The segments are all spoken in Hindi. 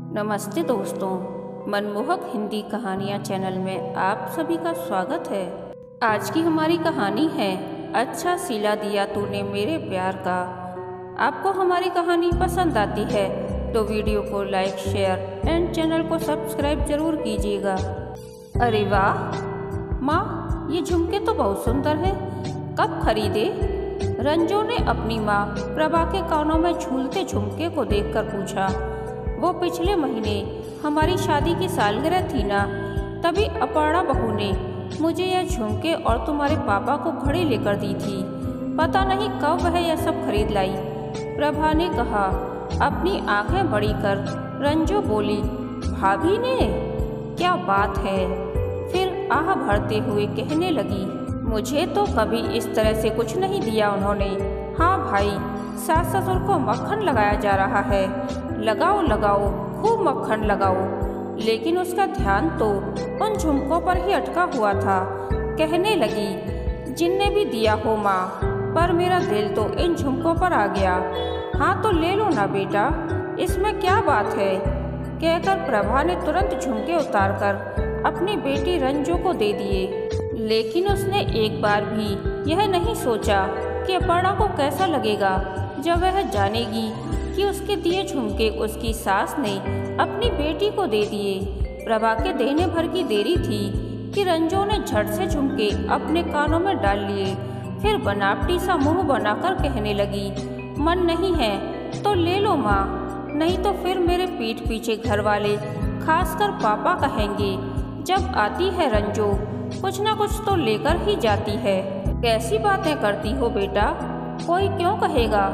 नमस्ते दोस्तों, मनमोहक हिंदी कहानियाँ चैनल में आप सभी का स्वागत है। आज की हमारी कहानी है अच्छा सिला दिया तूने मेरे प्यार का। आपको हमारी कहानी पसंद आती है तो वीडियो को लाइक, शेयर एंड चैनल को सब्सक्राइब जरूर कीजिएगा। अरे वाह माँ, ये झुमके तो बहुत सुंदर हैं, कब खरीदे? रंजू ने अपनी माँ प्रभा के कानों में झूलते झुमके को देखकर पूछा। वो पिछले महीने हमारी शादी की सालगिरह थी ना, तभी अपर्णा बहू ने मुझे यह झुमके और तुम्हारे पापा को घड़ी लेकर दी थी। पता नहीं कब वह यह सब खरीद लाई। प्रभा ने कहा। अपनी आंखें बड़ी कर रंजू बोली, भाभी ने? क्या बात है? फिर आह भरते हुए कहने लगी, मुझे तो कभी इस तरह से कुछ नहीं दिया उन्होंने। हाँ भाई, सास ससुर को मक्खन लगाया जा रहा है, लगाओ लगाओ, खूब मक्खन लगाओ। लेकिन उसका ध्यान तो उन झुमकों पर ही अटका हुआ था। कहने लगी, जिनने भी दिया हो माँ, पर मेरा दिल तो इन झुमकों पर आ गया। हाँ तो ले लो ना बेटा, इसमें क्या बात है? कहकर प्रभा ने तुरंत झुमके उतारकर अपनी बेटी रंजू को दे दिए। लेकिन उसने एक बार भी यह नहीं सोचा कि अपर्णा को कैसा लगेगा जब वह जानेगी कि उसके दिए झुमके उसकी सास ने अपनी बेटी को दे दिए। प्रभा के देने भर की देरी थी कि रंजू ने झट से झुमके अपने कानों में डाल लिए। फिर बनावटी सा मुंह बनाकर कहने लगी, मन नहीं है तो ले लो माँ, नहीं तो फिर मेरे पीठ पीछे घर वाले, खासकर पापा कहेंगे, जब आती है रंजू कुछ ना कुछ तो लेकर ही जाती है। कैसी बातें करती हो बेटा, कोई क्यों कहेगा?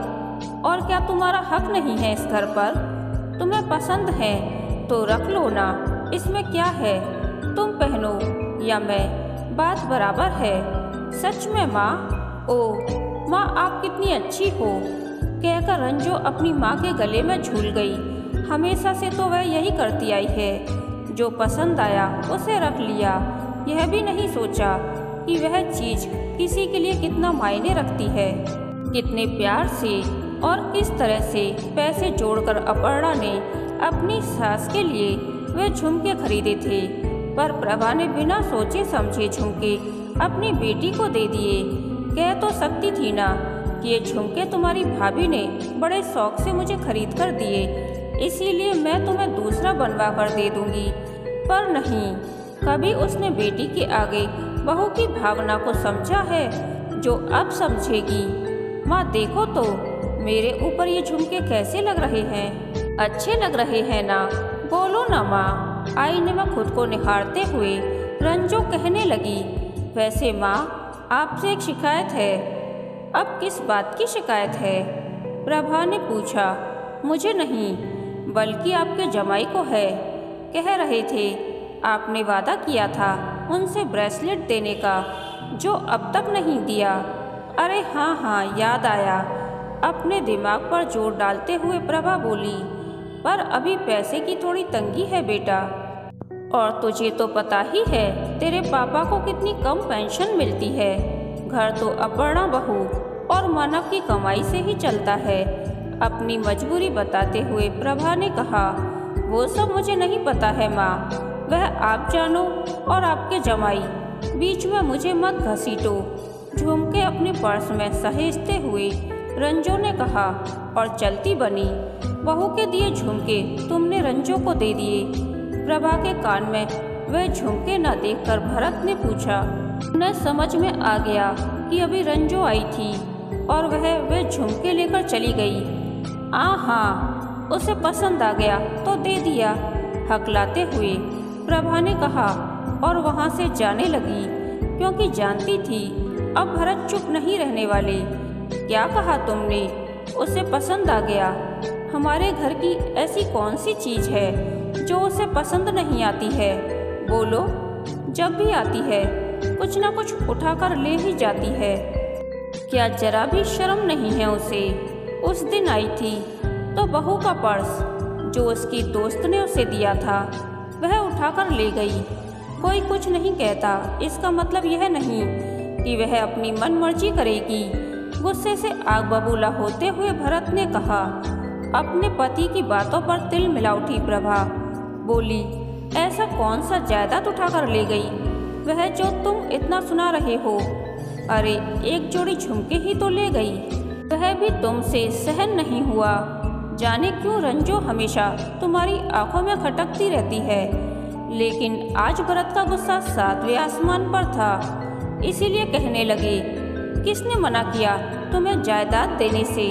और क्या तुम्हारा हक नहीं है इस घर पर? तुम्हें पसंद है तो रख लो ना, इसमें क्या है? तुम पहनो या मैं, बात बराबर है। सच में माँ? ओ माँ, आप कितनी अच्छी हो, कहकर रंजू अपनी माँ के गले में झूल गई। हमेशा से तो वह यही करती आई है, जो पसंद आया उसे रख लिया। यह भी नहीं सोचा कि वह चीज़ किसी के लिए कितना मायने रखती है। कितने प्यार से और किस तरह से पैसे जोड़कर अपर्णा ने अपनी सास के लिए वे झुमके खरीदे थे, पर प्रभा ने बिना सोचे समझे झुमके अपनी बेटी को दे दिए। कह तो सकती थी ना कि ये झुमके तुम्हारी भाभी ने बड़े शौक से मुझे खरीद कर दिए, इसीलिए मैं तुम्हें दूसरा बनवा कर दे दूंगी। पर नहीं, कभी उसने बेटी के आगे बहू की भावना को समझा है, जो अब समझेगी। माँ देखो तो, मेरे ऊपर ये झुमके कैसे लग रहे हैं? अच्छे लग रहे हैं ना? बोलो ना माँ, आईने में खुद को निहारते हुए रंजू कहने लगी। वैसे माँ, आपसे एक शिकायत है। अब किस बात की शिकायत है? प्रभा ने पूछा। मुझे नहीं, बल्कि आपके जमाई को है। कह रहे थे आपने वादा किया था उनसे ब्रेसलेट देने का, जो अब तक नहीं दिया। अरे हाँ हाँ, याद आया। अपने दिमाग पर जोर डालते हुए प्रभा बोली, पर अभी पैसे की थोड़ी तंगी है बेटा। और तुझे तो पता ही है तेरे पापा को कितनी कम पेंशन मिलती है। घर तो अपर्णा बहू और मानव की कमाई से ही चलता है। अपनी मजबूरी बताते हुए प्रभा ने कहा, वो सब मुझे नहीं पता है माँ, वह आप जानो और आपके जमाई, बीच में मुझे मत घसीटो। झुमके अपने पर्स में सहेजते हुए रंजू ने कहा और चलती बनी। बहू के दिए झुमके तुमने रंजू को दे दिए? प्रभा के कान में वह झुमके न देखकर भरत ने पूछा। उन्हें समझ में आ गया कि अभी रंजू आई थी और वह झुमके लेकर चली गई। हाँ, उसे पसंद आ गया तो दे दिया, हकलाते हुए प्रभा ने कहा और वहाँ से जाने लगी, क्योंकि जानती थी अब भरत चुप नहीं रहने वाले। क्या कहा तुमने? उसे पसंद आ गया? हमारे घर की ऐसी कौन सी चीज़ है जो उसे पसंद नहीं आती है? बोलो, जब भी आती है कुछ ना कुछ उठाकर ले ही जाती है। क्या जरा भी शर्म नहीं है उसे? उस दिन आई थी तो बहू का पर्स, जो उसकी दोस्त ने उसे दिया था, वह उठाकर ले गई। कोई कुछ नहीं कहता, इसका मतलब यह नहीं कि वह अपनी मन मर्जी करेगी। गुस्से से आग बबूला होते हुए भरत ने कहा, अपने पति की बातों पर तिल मिला उठी प्रभा बोली, ऐसा कौन सा जायदाद उठा कर ले गई वह जो तुम इतना सुना रहे हो? अरे एक जोड़ी झुमके ही तो ले गई, वह भी तुमसे सहन नहीं हुआ। जाने क्यों रंजो हमेशा तुम्हारी आंखों में खटकती रहती है, लेकिन आज भरत का गुस्सा 7वें आसमान पर था, इसीलिए कहने लगे, किसने मना किया तुम्हें जायदाद देने से?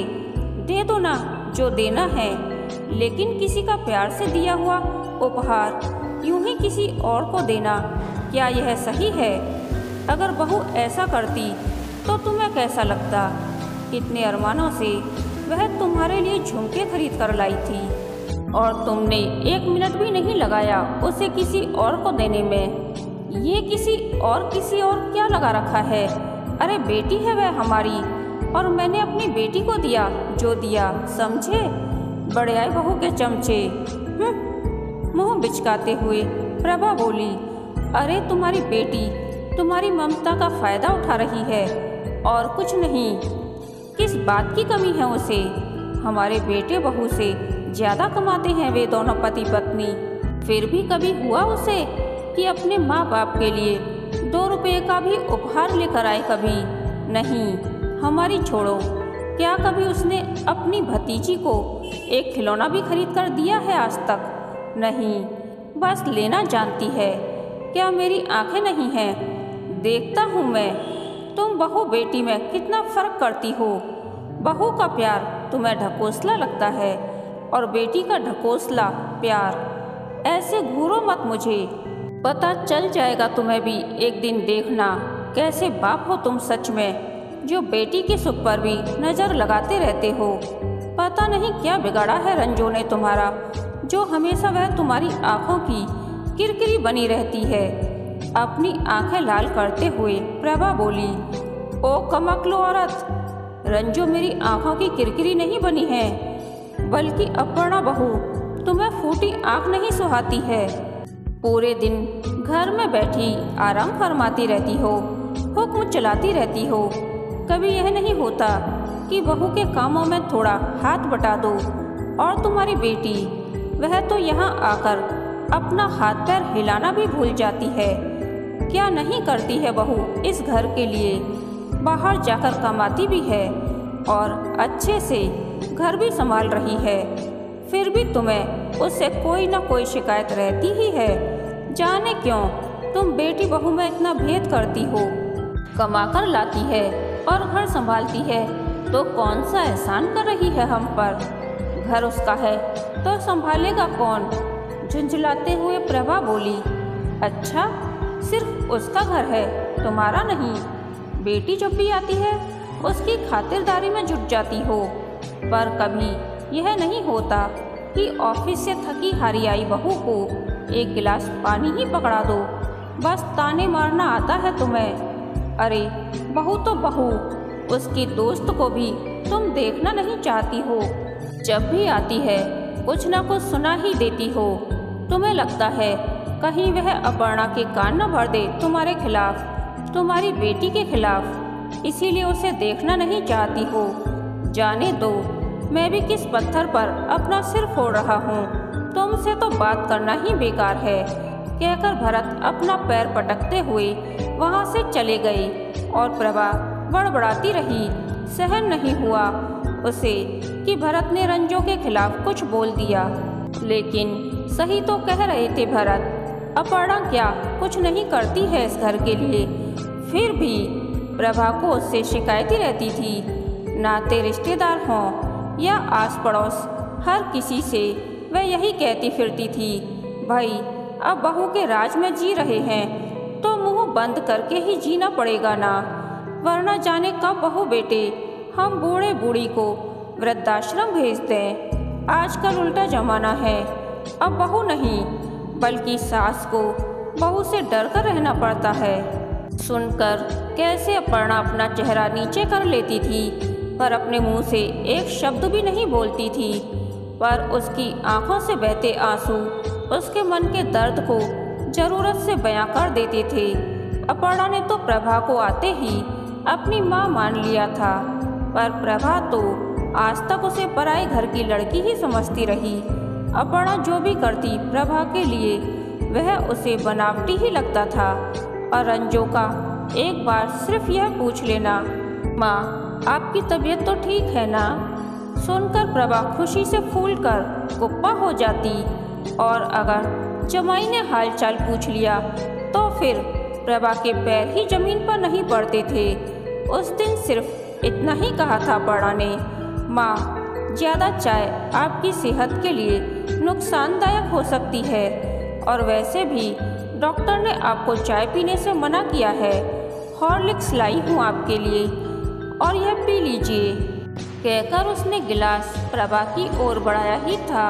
दे दो ना जो देना है, लेकिन किसी का प्यार से दिया हुआ उपहार यूं ही किसी और को देना क्या यह सही है? अगर बहू ऐसा करती तो तुम्हें कैसा लगता? कितने अरमानों से वह तुम्हारे लिए झुमके खरीद कर लाई थी और तुमने 1 मिनट भी नहीं लगाया उसे किसी और को देने में। ये किसी और क्या लगा रखा है? अरे बेटी है वह हमारी, और मैंने अपनी बेटी को दिया जो दिया, समझे? बड़े आए बहू के चमचे। मुंह बिचकाते हुए प्रभा बोली, अरे तुम्हारी बेटी तुम्हारी ममता का फायदा उठा रही है और कुछ नहीं। किस बात की कमी है उसे? हमारे बेटे बहू से ज्यादा कमाते हैं वे दोनों पति पत्नी। फिर भी कभी हुआ उसे कि अपने माँ बाप के लिए 2 रुपये का भी उपहार लेकर आए? कभी नहीं। हमारी छोड़ो, क्या कभी उसने अपनी भतीजी को एक खिलौना भी खरीद कर दिया है आज तक? नहीं, बस लेना जानती है। क्या मेरी आंखें नहीं हैं? देखता हूँ मैं तुम बहू बेटी में कितना फर्क करती हो। बहू का प्यार तुम्हें ढकोसला लगता है और बेटी का ढकोसला प्यार। ऐसे घूरो मत, मुझे पता चल जाएगा तुम्हें भी एक दिन। देखना कैसे बाप हो तुम सच में, जो बेटी के सुख पर भी नज़र लगाते रहते हो। पता नहीं क्या बिगाड़ा है रंजो ने तुम्हारा, जो हमेशा वह तुम्हारी आंखों की किरकिरी बनी रहती है। अपनी आंखें लाल करते हुए प्रभा बोली, ओ कमकलो औरत, रंजो मेरी आंखों की किरकिरी नहीं बनी है, बल्कि अपर्णा बहू तुम्हें फूटी आंख नहीं सुहाती है। पूरे दिन घर में बैठी आराम फरमाती रहती हो, हुक्म चलाती रहती हो। कभी यह नहीं होता कि बहू के कामों में थोड़ा हाथ बटा दो। और तुम्हारी बेटी, वह तो यहाँ आकर अपना हाथ पैर हिलाना भी भूल जाती है। क्या नहीं करती है बहू इस घर के लिए? बाहर जाकर कमाती भी है और अच्छे से घर भी संभाल रही है, फिर भी तुम्हें उससे कोई ना कोई शिकायत रहती ही है। जाने क्यों तुम बेटी बहू में इतना भेद करती हो। कमाकर लाती है और घर संभालती है तो कौन सा एहसान कर रही है हम पर? घर उसका है तो संभालेगा कौन? झुंझलाते हुए प्रभा बोली, अच्छा सिर्फ उसका घर है, तुम्हारा नहीं? बेटी जब भी आती है उसकी खातिरदारी में जुट जाती हो, पर कभी यह नहीं होता कि ऑफिस से थकी हारी आई बहू को एक गिलास पानी ही पकड़ा दो। बस ताने मारना आता है तुम्हें। अरे बहू तो बहू, उसकी दोस्त को भी तुम देखना नहीं चाहती हो। जब भी आती है कुछ ना कुछ सुना ही देती हो। तुम्हें लगता है कहीं वह अपर्णा के कान न भर दे तुम्हारे खिलाफ, तुम्हारी बेटी के खिलाफ, इसीलिए उसे देखना नहीं चाहती हो। जाने दो, मैं भी किस पत्थर पर अपना सिर फोड़ रहा हूँ। तुमसे तो बात करना ही बेकार है, कहकर भरत अपना पैर पटकते हुए वहाँ से चले गए और प्रभा बड़बड़ाती रही। सहन नहीं हुआ उसे कि भरत ने रंजो के खिलाफ कुछ बोल दिया, लेकिन सही तो कह रहे थे भरत। अपर्णा क्या कुछ नहीं करती है इस घर के लिए, फिर भी प्रभा को उससे शिकायती रहती थी। नाते रिश्तेदार हों या आस पड़ोस, हर किसी से वह यही कहती फिरती थी, भाई अब बहू के राज में जी रहे हैं तो मुंह बंद करके ही जीना पड़ेगा ना, वरना जाने कब बहू बेटे हम बूढ़े बूढ़ी को वृद्धाश्रम भेज दें। आजकल उल्टा जमाना है, अब बहू नहीं बल्कि सास को बहू से डर कर रहना पड़ता है। सुनकर कैसे अपर्णा अपना चेहरा नीचे कर लेती थी, पर अपने मुंह से एक शब्द भी नहीं बोलती थी। पर उसकी आंखों से बहते आंसू उसके मन के दर्द को जरूरत से बयां कर देते थे। अपर्णा ने तो प्रभा को आते ही अपनी माँ मान लिया था, पर प्रभा तो आज तक उसे पराए घर की लड़की ही समझती रही। अपर्णा जो भी करती प्रभा के लिए वह उसे बनावटी ही लगता था। और रंजो का एक बार सिर्फ यह पूछ लेना, माँ आपकी तबीयत तो ठीक है ना, सुनकर प्रभा खुशी से फूलकर कुप्पा हो जाती। और अगर जमाई ने हालचाल पूछ लिया तो फिर प्रभा के पैर ही जमीन पर नहीं पड़ते थे। उस दिन सिर्फ इतना ही कहा था अपर्णा ने, माँ ज़्यादा चाय आपकी सेहत के लिए नुकसानदायक हो सकती है, और वैसे भी डॉक्टर ने आपको चाय पीने से मना किया है। हॉर्लिक्स लाई हूँ आपके लिए और यह पी लीजिए। कहकर उसने गिलास प्रभा की ओर बढ़ाया ही था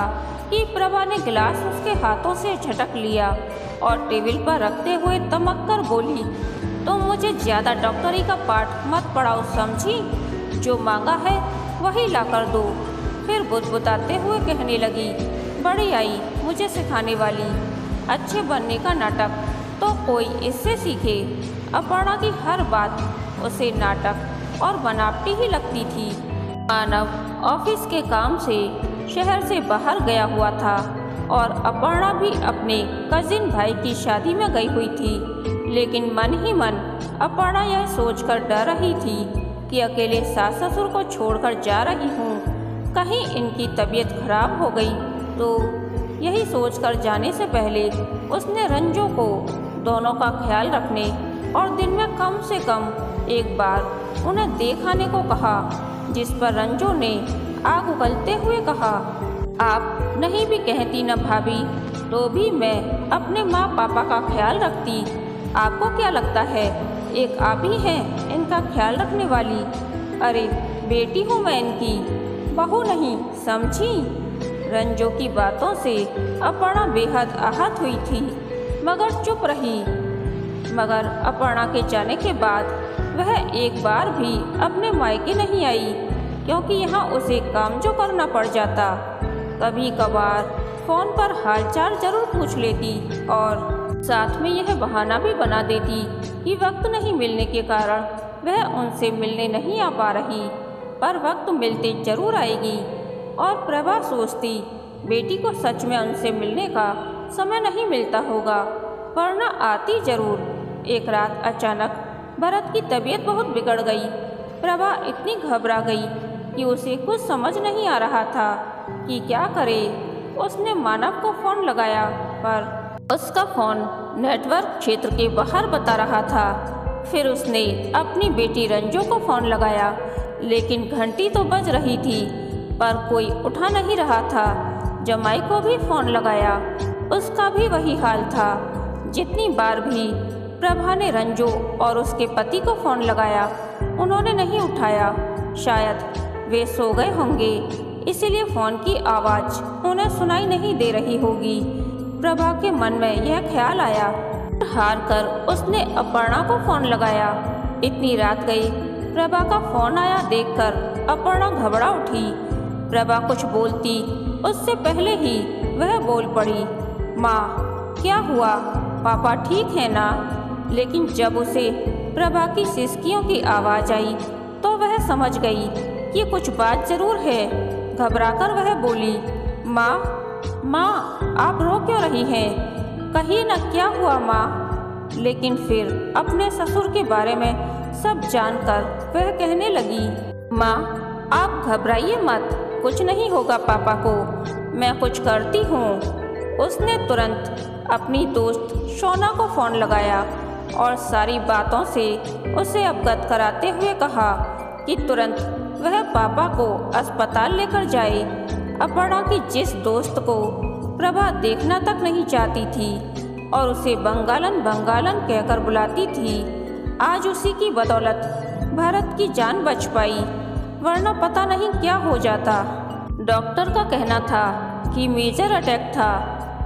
कि प्रभा ने गिलास उसके हाथों से झटक लिया और टेबल पर रखते हुए तमक कर बोली, तो मुझे ज़्यादा डॉक्टरी का पाठ मत पढ़ाओ समझी, जो मांगा है वही ला कर दो। फिर बुदबुदाते हुए कहने लगी, बड़ी आई मुझे सिखाने वाली, अच्छे बनने का नाटक तो कोई इससे सीखे। अपर्णा की हर बात उसे नाटक और बनावटी ही लगती थी। मानव ऑफिस के काम से शहर से बाहर गया हुआ था और अपर्णा भी अपने कजिन भाई की शादी में गई हुई थी। लेकिन मन ही मन अपर्णा यह सोचकर डर रही थी कि अकेले सास ससुर को छोड़कर जा रही हूँ, कहीं इनकी तबीयत खराब हो गई तो। यही सोचकर जाने से पहले उसने रंजो को दोनों का ख्याल रखने और दिन में कम से कम एक बार उन्हें देख आने को कहा, जिस पर रंजो ने आग उगलते हुए कहा, आप नहीं भी कहती न भाभी तो भी मैं अपने माँ पापा का ख्याल रखती। आपको क्या लगता है एक आप ही हैं इनका ख्याल रखने वाली? अरे बेटी हूँ मैं इनकी, बहू नहीं समझी। रंजो की बातों से अपर्णा बेहद आहत हुई थी मगर चुप रही। मगर अपर्णा के जाने के बाद वह एक बार भी अपने मायके नहीं आई, क्योंकि यहाँ उसे काम जो करना पड़ जाता। कभी कभार फ़ोन पर हालचाल जरूर पूछ लेती और साथ में यह बहाना भी बना देती कि वक्त नहीं मिलने के कारण वह उनसे मिलने नहीं आ पा रही, पर वक्त मिलते जरूर आएगी। और प्रभा सोचती बेटी को सच में उनसे मिलने का समय नहीं मिलता होगा, वरना आती जरूर। एक रात अचानक भरत की तबीयत बहुत बिगड़ गई। प्रभा इतनी घबरा गई कि उसे कुछ समझ नहीं आ रहा था कि क्या करे। उसने मानव को फ़ोन लगाया पर उसका फ़ोन नेटवर्क क्षेत्र के बाहर बता रहा था। फिर उसने अपनी बेटी रंजो को फ़ोन लगाया, लेकिन घंटी तो बज रही थी पर कोई उठा नहीं रहा था। जमाई को भी फ़ोन लगाया, उसका भी वही हाल था। जितनी बार भी प्रभा ने रंजो और उसके पति को फ़ोन लगाया उन्होंने नहीं उठाया। शायद वे सो गए होंगे, इसीलिए फ़ोन की आवाज़ उन्हें सुनाई नहीं दे रही होगी। प्रभा के मन में यह ख्याल आया। हार कर उसने अपर्णा को फ़ोन लगाया। इतनी रात गई, प्रभा का फ़ोन आया देखकर अपर्णा घबरा उठी। प्रभा कुछ बोलती उससे पहले ही वह बोल पड़ी, माँ क्या हुआ, पापा ठीक है ना? लेकिन जब उसे प्रभा की सिसकियों की आवाज़ आई तो वह समझ गई कि कुछ बात जरूर है। घबराकर वह बोली, माँ माँ आप रो क्यों रही हैं? कहिए न क्या हुआ माँ? लेकिन फिर अपने ससुर के बारे में सब जानकर वह कहने लगी, माँ आप घबराइए मत, कुछ नहीं होगा पापा को, मैं कुछ करती हूँ। उसने तुरंत अपनी दोस्त शोना को फ़ोन लगाया और सारी बातों से उसे अवगत कराते हुए कहा कि तुरंत वह पापा को अस्पताल लेकर जाए। अपर्णा की जिस दोस्त को प्रभा देखना तक नहीं चाहती थी और उसे बंगालन बंगालन कहकर बुलाती थी, आज उसी की बदौलत भरत की जान बच पाई, वरना पता नहीं क्या हो जाता। डॉक्टर का कहना था कि मेजर अटैक था,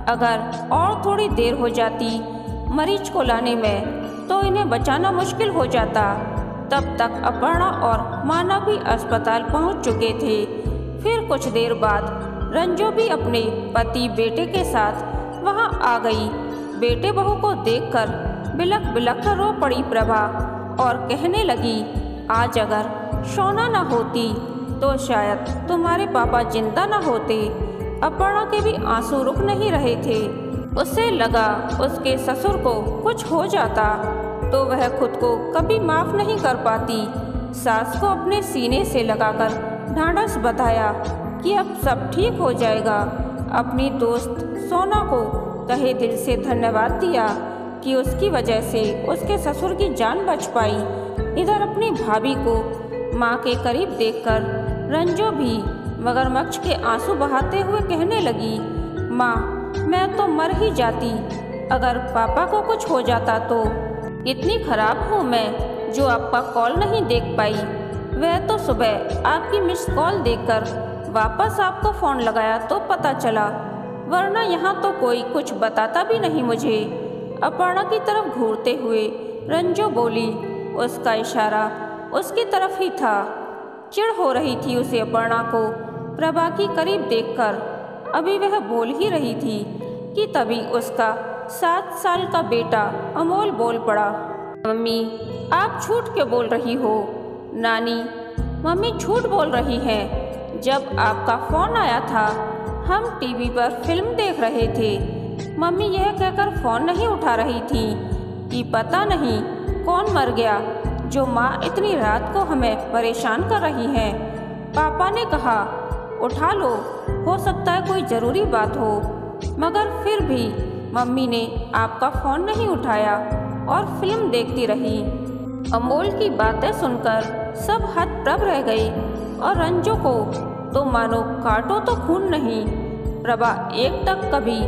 अगर और थोड़ी देर हो जाती मरीज को लाने में तो इन्हें बचाना मुश्किल हो जाता। तब तक अपर्णा और मानव भी अस्पताल पहुंच चुके थे। फिर कुछ देर बाद रंजो भी अपने पति बेटे के साथ वहां आ गई। बेटे बहू को देखकर बिलख बिलख कर रो पड़ी प्रभा और कहने लगी, आज अगर शोना न होती तो शायद तुम्हारे पापा जिंदा न होते। अपर्णा के भी आंसू रुक नहीं रहे थे। उसे लगा उसके ससुर को कुछ हो जाता तो वह खुद को कभी माफ नहीं कर पाती। सास को अपने सीने से लगाकर ढांढस बताया कि अब सब ठीक हो जाएगा। अपनी दोस्त सोना को तहे दिल से धन्यवाद दिया कि उसकी वजह से उसके ससुर की जान बच पाई। इधर अपनी भाभी को माँ के करीब देखकर रंजो भी मगरमच्छ के आंसू बहाते हुए कहने लगी, माँ मैं तो मर ही जाती अगर पापा को कुछ हो जाता तो। इतनी खराब हूँ मैं जो आपका कॉल नहीं देख पाई। वह तो सुबह आपकी मिस कॉल देखकर वापस आपको फ़ोन लगाया तो पता चला, वरना यहाँ तो कोई कुछ बताता भी नहीं मुझे। अपर्णा की तरफ घूरते हुए रंजो बोली। उसका इशारा उसकी तरफ ही था। चिढ़ हो रही थी उसे अपर्णा को प्रभा की करीब देखकर। अभी वह बोल ही रही थी कि तभी उसका 7 साल का बेटा अमोल बोल पड़ा, मम्मी आप झूठ क्यों बोल रही हो? नानी मम्मी झूठ बोल रही हैं। जब आपका फ़ोन आया था हम टीवी पर फिल्म देख रहे थे। मम्मी यह कहकर फ़ोन नहीं उठा रही थी कि पता नहीं कौन मर गया जो माँ इतनी रात को हमें परेशान कर रही हैं। पापा ने कहा उठा लो, हो सकता है कोई ज़रूरी बात हो, मगर फिर भी मम्मी ने आपका फ़ोन नहीं उठाया और फिल्म देखती रही। अमोल की बातें सुनकर सब हतप्रभ रह गए और रंजो को तो मानो काटो तो खून नहीं। प्रभा एक टक कभी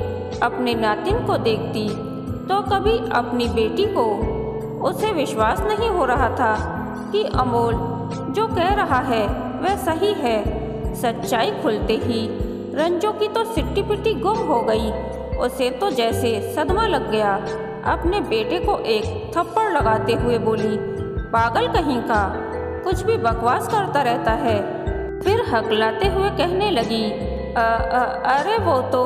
अपने नातिन को देखती तो कभी अपनी बेटी को। उसे विश्वास नहीं हो रहा था कि अमोल जो कह रहा है वह सही है। सच्चाई खुलते ही रंजो की तो सिट्टी पिट्टी गुम हो गई। उसे तो जैसे सदमा लग गया। अपने बेटे को एक थप्पड़ लगाते हुए बोली, पागल कहीं का, कुछ भी बकवास करता रहता है। फिर हकलाते हुए कहने लगी, अरे वो तो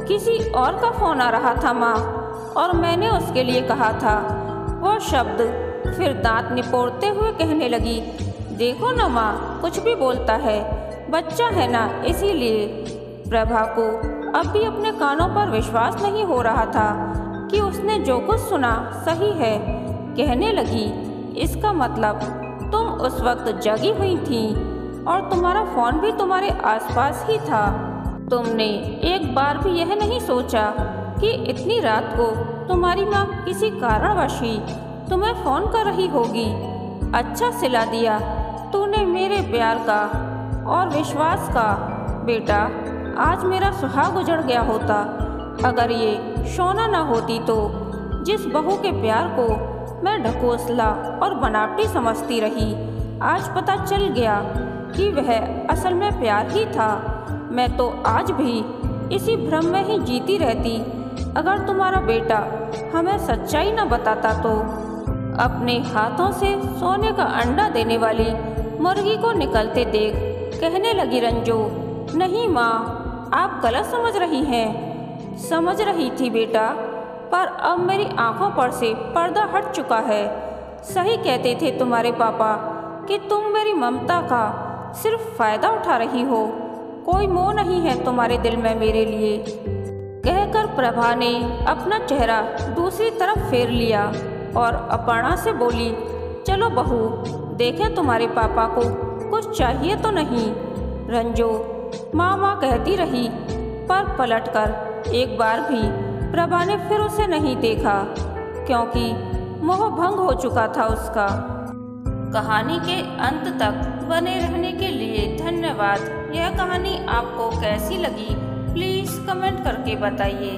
किसी और का फ़ोन आ रहा था माँ, और मैंने उसके लिए कहा था वो शब्द। फिर दांत निपोड़ते हुए कहने लगी, देखो ना माँ कुछ भी बोलता है, बच्चा है ना इसीलिए। प्रभा को अब भी अपने कानों पर विश्वास नहीं हो रहा था कि उसने जो कुछ सुना सही है। कहने लगी, इसका मतलब तुम उस वक्त जगी हुई थी और तुम्हारा फ़ोन भी तुम्हारे आसपास ही था। तुमने एक बार भी यह नहीं सोचा कि इतनी रात को तुम्हारी माँ किसी कारणवश ही तुम्हें फ़ोन कर रही होगी। अच्छा सिला दिया तूने मेरे प्यार का और विश्वास का। बेटा आज मेरा सुहाग उजड़ गया होता अगर ये सोना न होती तो। जिस बहू के प्यार को मैं ढकोसला और बनावटी समझती रही, आज पता चल गया कि वह असल में प्यार ही था। मैं तो आज भी इसी भ्रम में ही जीती रहती अगर तुम्हारा बेटा हमें सच्चाई न बताता तो। अपने हाथों से सोने का अंडा देने वाली मुर्गी को निकलते देख कहने लगी रंजो, नहीं माँ आप गलत समझ रही हैं। समझ रही थी बेटा, पर अब मेरी आंखों पर से पर्दा हट चुका है। सही कहते थे तुम्हारे पापा कि तुम मेरी ममता का सिर्फ फ़ायदा उठा रही हो, कोई मोह नहीं है तुम्हारे दिल में मेरे लिए। कहकर प्रभा ने अपना चेहरा दूसरी तरफ फेर लिया और अपर्णा से बोली, चलो बहू देखें तुम्हारे पापा को कुछ चाहिए तो नहीं। रंजो माँ माँ कहती रही, पर पलटकर एक बार भी प्रभा ने फिर उसे नहीं देखा क्योंकि मोह भंग हो चुका था उसका। कहानी के अंत तक बने रहने के लिए धन्यवाद। यह कहानी आपको कैसी लगी प्लीज़ कमेंट करके बताइए।